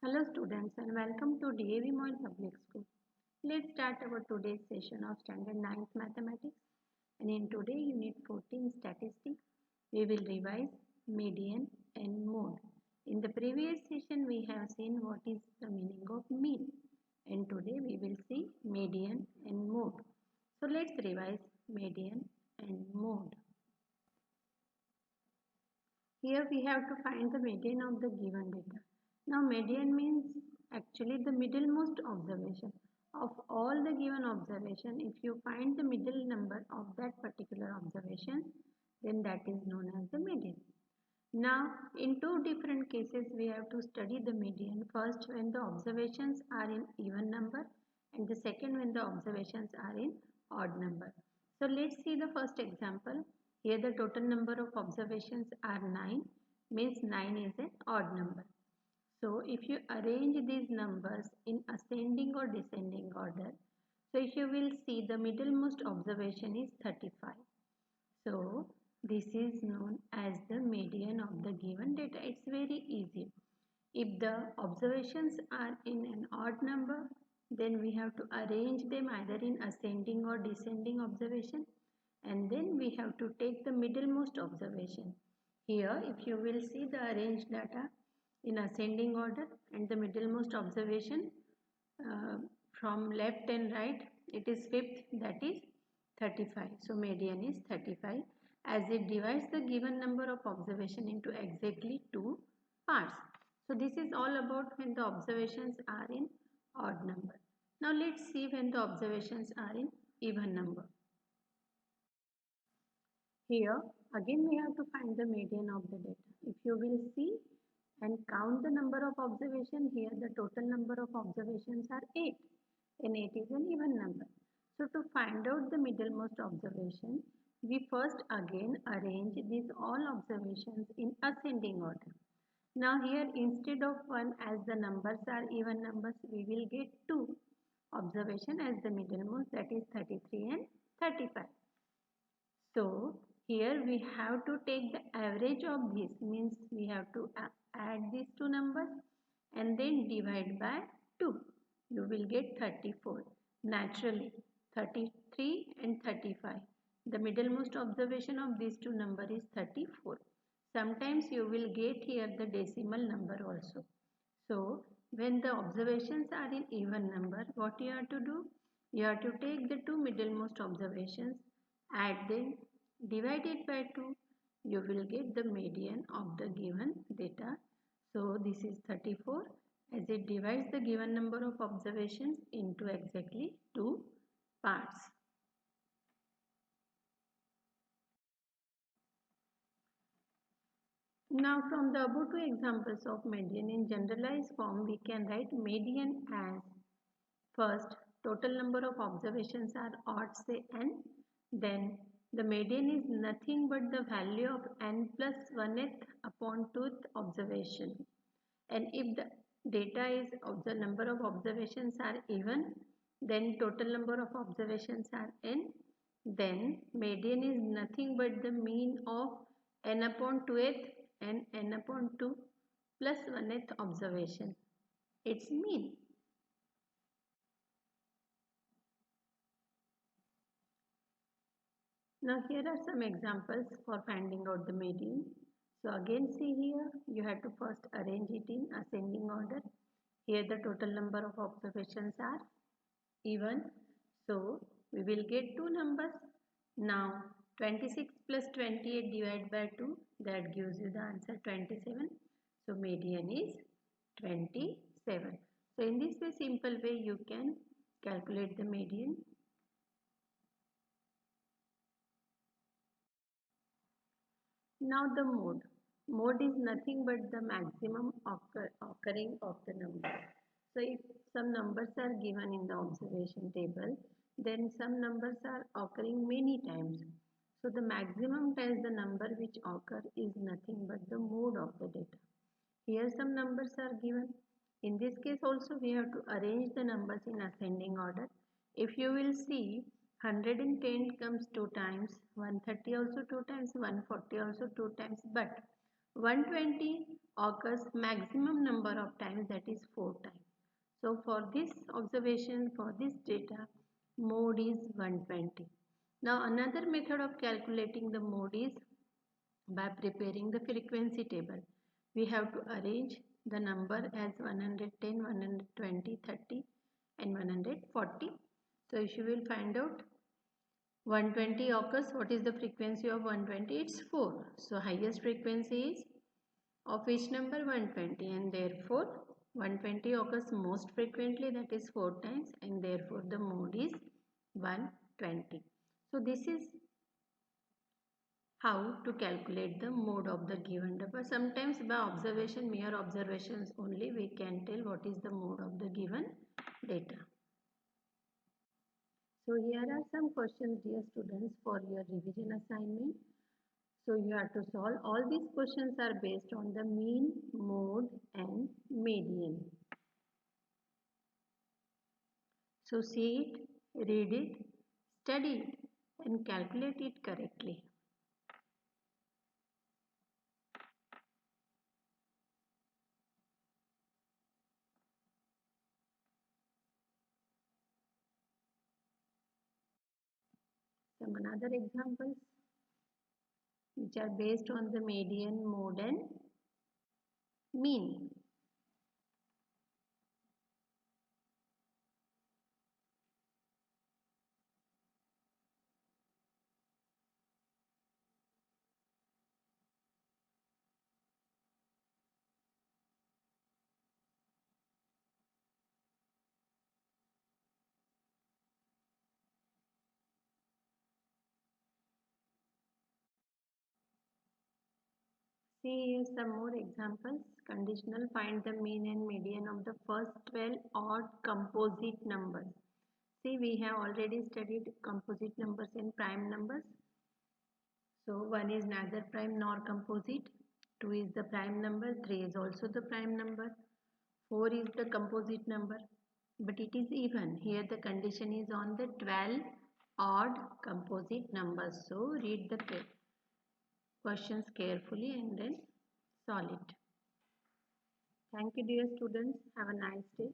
Hello students and welcome to DAV Model Public School. Let's start our today's session of Standard 9th Mathematics. And in today Unit 14 Statistics, we will revise median and mode. In the previous session we have seen what is the meaning of mean. And today we will see median and mode. So let's revise median and mode. Here we have to find the median of the given data. Now median means actually the middlemost observation. Of all the given observation, if you find the middle number of that particular observation, then that is known as the median. Now in two different cases we have to study the median. First when the observations are in even number and the second when the observations are in odd number. So let's see the first example. Here the total number of observations are 9, means 9 is an odd number. So if you arrange these numbers in ascending or descending order, so if you will see the middlemost observation is 35. So this is known as the median of the given data. It's very easy. If the observations are in an odd number, then we have to arrange them either in ascending or descending observation, and then we have to take the middlemost observation. Here if you will see the arranged data in ascending order and the middlemost observation from left and right, it is fifth, that is 35. So median is 35 as it divides the given number of observation into exactly two parts. So this is all about when the observations are in odd number. Now let's see when the observations are in even number. Here again we have to find the median of the data. If you will see and count the number of observations, here the total number of observations are 8 and 8 is an even number. So to find out the middlemost observation, we first again arrange these all observations in ascending order. Now here instead of 1, as the numbers are even numbers, we will get 2 observation as the middlemost, that is 33 and 35. So here we have to take the average of this, means we have to add these two numbers and then divide by 2. You will get 34. Naturally 33 and 35. The middlemost observation of these two numbers is 34. Sometimes you will get here the decimal number also. So when the observations are in even number, what you have to do? You have to take the two middlemost observations, add them, divide it by 2, you will get the median of the given data. So this is 34 as it divides the given number of observations into exactly two parts. Now from the above two examples of median in generalized form, we can write median as first total number of observations are odd, say n, then the median is nothing but the value of n plus 1th upon 2th observation, and if the data is of the number of observations are even, then total number of observations are n, then median is nothing but the mean of n upon 2th and n upon 2 plus 1th observation. It's mean. Now here are some examples for finding out the median. So again see here, you have to first arrange it in ascending order. Here the total number of observations are even. So we will get two numbers. Now 26 plus 28 divided by 2, that gives you the answer 27. So median is 27. So in this way, simple way you can calculate the median. Now the mode. Mode is nothing but the maximum occurring of the number. So if some numbers are given in the observation table, then some numbers are occurring many times. So the maximum times the number which occur is nothing but the mode of the data. Here some numbers are given. In this case also we have to arrange the numbers in ascending order. If you will see, 110 comes 2 times, 130 also 2 times, 140 also 2 times, but 120 occurs maximum number of times, that is 4 times. So for this observation, for this data, mode is 120. Now another method of calculating the mode is by preparing the frequency table. We have to arrange the number as 110, 120, 30 and 140. So if you will find out 120 occurs, what is the frequency of 120? It's 4. So highest frequency is of each number 120, and therefore 120 occurs most frequently, that is 4 times, and therefore the mode is 120. So this is how to calculate the mode of the given number. Sometimes by observation, mere observations only, we can tell what is the mode of the given data. So here are some questions, dear students, for your revision assignment. So you have to solve. All these questions are based on the mean, mode and median. So see it, read it, study it and calculate it correctly. Some another examples which are based on the median, mode and mean. See here some more examples. Conditional, find the mean and median of the first 12 odd composite numbers. See, we have already studied composite numbers and prime numbers. So 1 is neither prime nor composite, 2 is the prime number, 3 is also the prime number, 4 is the composite number, but it is even. Here the condition is on the 12 odd composite numbers. So read the questions carefully and then solve it. Thank you, dear students. Have a nice day.